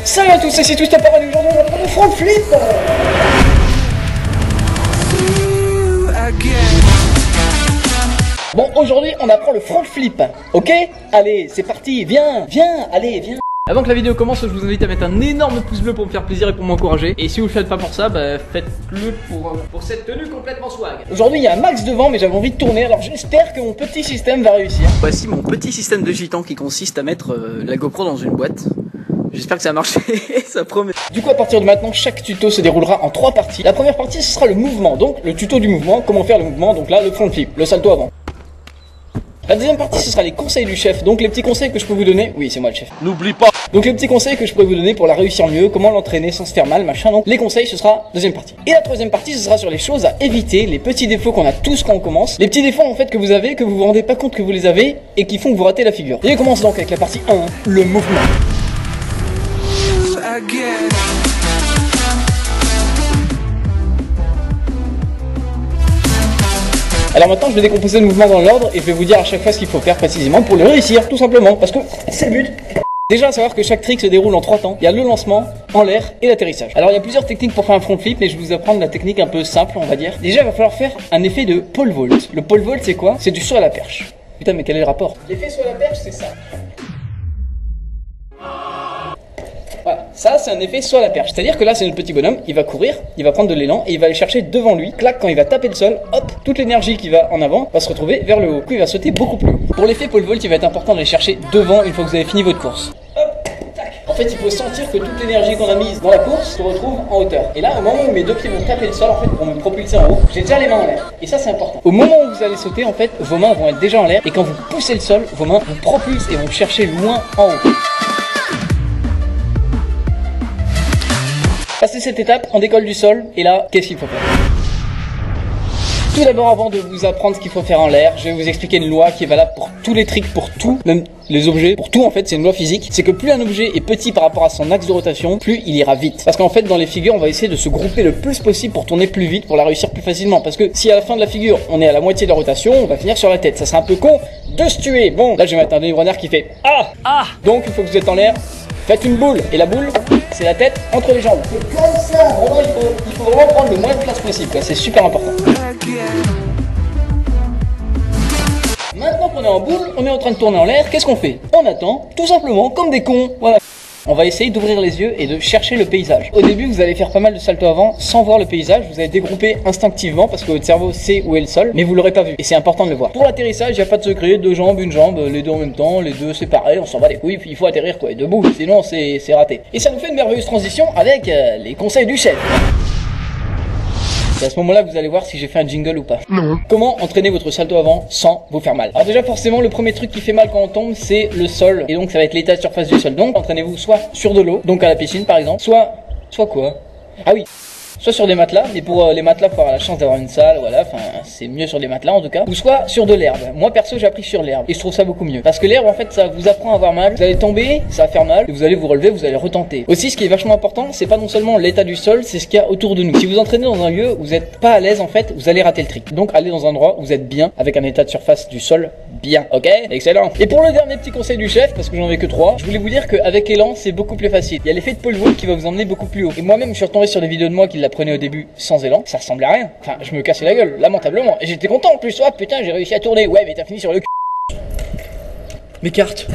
Salut à tous, c'est tout appareil. Aujourd'hui on va prendre le front flip. Bon, aujourd'hui on apprend le front flip, ok? Allez, c'est parti, viens, allez, viens. Avant que la vidéo commence, je vous invite à mettre un énorme pouce bleu pour me faire plaisir et pour m'encourager. Et si vous le faites pas pour ça, bah faites-le pour cette tenue complètement swag. Aujourd'hui il y a un max de vent mais j'avais envie de tourner, alors j'espère que mon petit système va réussir. Voici mon petit système de gitan qui consiste à mettre la GoPro dans une boîte. J'espère que ça a marché, ça promet. Du coup à partir de maintenant, chaque tuto se déroulera en 3 parties. La première partie ce sera le mouvement, donc le tuto du mouvement, comment faire le mouvement, donc là le front flip, le salto avant. La deuxième partie ce sera les conseils du chef, donc les petits conseils que je peux vous donner, oui c'est moi le chef. N'oublie pas. Donc les petits conseils que je pourrais vous donner pour la réussir mieux, comment l'entraîner sans se faire mal, machin, donc les conseils ce sera deuxième partie. Et la troisième partie ce sera sur les choses à éviter, les petits défauts qu'on a tous quand on commence, les petits défauts en fait que vous avez, que vous vous rendez pas compte que vous les avez et qui font que vous ratez la figure. Et on commence donc avec la partie 1, le mouvement. Alors maintenant je vais décomposer le mouvement dans l'ordre et je vais vous dire à chaque fois ce qu'il faut faire précisément pour le réussir, tout simplement, parce que c'est le but. Déjà à savoir que chaque trick se déroule en 3 temps, il y a le lancement, en l'air et l'atterrissage. Alors il y a plusieurs techniques pour faire un front flip, mais je vais vous apprendre la technique un peu simple on va dire. Déjà il va falloir faire un effet de pole vault. Le pole vault c'est quoi? C'est du saut à la perche. Putain mais quel est le rapport? L'effet saut à la perche c'est ça. Voilà, ça c'est un effet saut à la perche, c'est-à-dire que là c'est notre petit bonhomme, il va courir, il va prendre de l'élan et il va aller chercher devant lui, clac, quand il va taper le sol, hop, toute l'énergie qui va en avant va se retrouver vers le haut, du coup il va sauter beaucoup plus haut. Pour l'effet pole vault, il va être important d'aller chercher devant une fois que vous avez fini votre course. Hop, tac. En fait il faut sentir que toute l'énergie qu'on a mise dans la course se retrouve en hauteur. Et là au moment où mes deux pieds vont taper le sol, en fait pour me propulser en haut, j'ai déjà les mains en l'air. Et ça c'est important. Au moment où vous allez sauter, en fait, vos mains vont être déjà en l'air et quand vous poussez le sol, vos mains vous propulsent et vont chercher loin en haut. Passez cette étape, on décolle du sol, et là, qu'est-ce qu'il faut faire? Tout d'abord, avant de vous apprendre ce qu'il faut faire en l'air, je vais vous expliquer une loi qui est valable pour tous les tricks, pour tout, même les objets, pour tout en fait, c'est une loi physique. C'est que plus un objet est petit par rapport à son axe de rotation, plus il ira vite. Parce qu'en fait, dans les figures, on va essayer de se grouper le plus possible pour tourner plus vite, pour la réussir plus facilement. Parce que si à la fin de la figure, on est à la moitié de la rotation, on va finir sur la tête. Ça serait un peu con de se tuer. Bon, là, je vais mettre un Denis Brognard qui fait ah, ah. Donc, une fois que vous êtes en l'air, faites une boule, et la boule, c'est la tête entre les jambes. C'est comme ça, vraiment, il faut vraiment prendre le moins de place possible, c'est super important. Maintenant qu'on est en boule, on est en train de tourner en l'air, qu'est-ce qu'on fait? On attend, tout simplement, comme des cons, voilà. On va essayer d'ouvrir les yeux et de chercher le paysage. Au début, vous allez faire pas mal de saltos avant sans voir le paysage. Vous allez dégrouper instinctivement parce que votre cerveau sait où est le sol, mais vous l'aurez pas vu. Et c'est important de le voir. Pour l'atterrissage, il n'y a pas de secret. 2 jambes, une jambe, les deux en même temps, les deux séparés. On s'en va les couilles, puis il faut atterrir quoi, et debout. Sinon, c'est raté. Et ça nous fait une merveilleuse transition avec les conseils du chef. C'est à ce moment-là que vous allez voir si j'ai fait un jingle ou pas. Non. Comment entraîner votre salto avant sans vous faire mal? Alors déjà forcément le premier truc qui fait mal quand on tombe c'est le sol. Et donc ça va être l'état de surface du sol. Donc entraînez-vous soit sur de l'eau, donc à la piscine par exemple, soit quoi? Ah oui, soit sur des matelas, mais pour les matelas pour avoir la chance d'avoir une salle, voilà, enfin c'est mieux sur des matelas en tout cas, ou soit sur de l'herbe. Moi perso j'ai appris sur l'herbe et je trouve ça beaucoup mieux. Parce que l'herbe en fait ça vous apprend à avoir mal, vous allez tomber, ça va faire mal, et vous allez vous relever, vous allez retenter. Aussi ce qui est vachement important, c'est pas non seulement l'état du sol, c'est ce qu'il y a autour de nous. Si vous entraînez dans un lieu où vous n'êtes pas à l'aise en fait, vous allez rater le trick. Donc allez dans un endroit où vous êtes bien, avec un état de surface du sol bien, ok? Excellent. Et pour le dernier petit conseil du chef, parce que j'en ai que 3, je voulais vous dire qu'avec élan c'est beaucoup plus facile. Il y a l'effet de pole vault qui va vous emmener beaucoup plus haut. Et moi-même je suis retombé sur des vidéos de moi qui l'apprenaient au début sans élan, ça ressemblait à rien. Enfin, je me cassais la gueule, lamentablement. Et j'étais content en plus, oh putain, j'ai réussi à tourner. Ouais, mais t'as fini sur le cul. Mes cartes.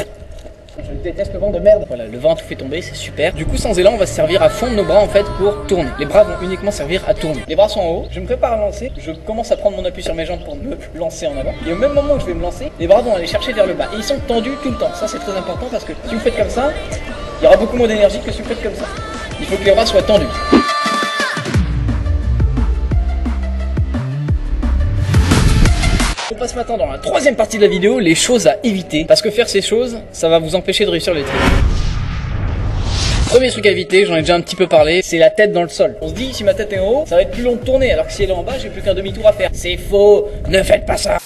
Je déteste le vent de merde. Voilà, le vent tout fait tomber, c'est super. Du coup, sans élan, on va se servir à fond de nos bras en fait pour tourner. Les bras vont uniquement servir à tourner. Les bras sont en haut, je me prépare à lancer. Je commence à prendre mon appui sur mes jambes pour me lancer en avant. Et au même moment où je vais me lancer, les bras vont aller chercher vers le bas. Et ils sont tendus tout le temps. Ça, c'est très important parce que si vous faites comme ça, il y aura beaucoup moins d'énergie que si vous faites comme ça. Il faut que les bras soient tendus. On passe maintenant dans la troisième partie de la vidéo, les choses à éviter. Parce que faire ces choses, ça va vous empêcher de réussir les tricks. Premier truc à éviter, j'en ai déjà un petit peu parlé, c'est la tête dans le sol. On se dit, si ma tête est en haut, ça va être plus long de tourner, alors que si elle est en bas, j'ai plus qu'un demi-tour à faire. C'est faux, ne faites pas ça.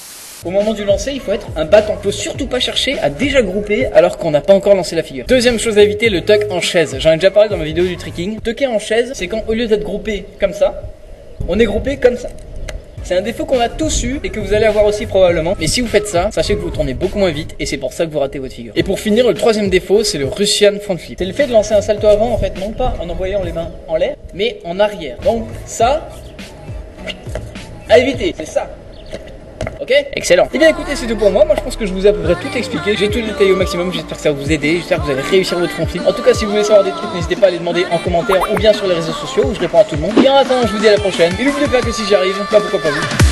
Au moment du lancer, il faut être un battant. Faut surtout pas chercher à déjà grouper alors qu'on n'a pas encore lancé la figure. Deuxième chose à éviter, le tuck en chaise. J'en ai déjà parlé dans ma vidéo du tricking. Tucker en chaise, c'est quand au lieu d'être groupé comme ça, on est groupé comme ça. C'est un défaut qu'on a tous eu et que vous allez avoir aussi probablement. Mais si vous faites ça, sachez que vous tournez beaucoup moins vite et c'est pour ça que vous ratez votre figure. Et pour finir, le troisième défaut, c'est le Russian front flip. C'est le fait de lancer un salto avant, en fait, non pas en envoyant les mains en l'air, mais en arrière. Donc ça, à éviter, c'est ça. Ok, excellent. Et bien écoutez, c'est tout pour moi. Moi je pense que je vous ai à peu près tout expliqué. J'ai tout détaillé au maximum. J'espère que ça va vous aider. J'espère que vous allez réussir votre front flip. En tout cas, si vous voulez savoir des trucs, n'hésitez pas à les demander en commentaire ou bien sur les réseaux sociaux où je réponds à tout le monde. Et en attendant, je vous dis à la prochaine. Et n'oubliez pas que si j'y arrive, bah pourquoi pas vous.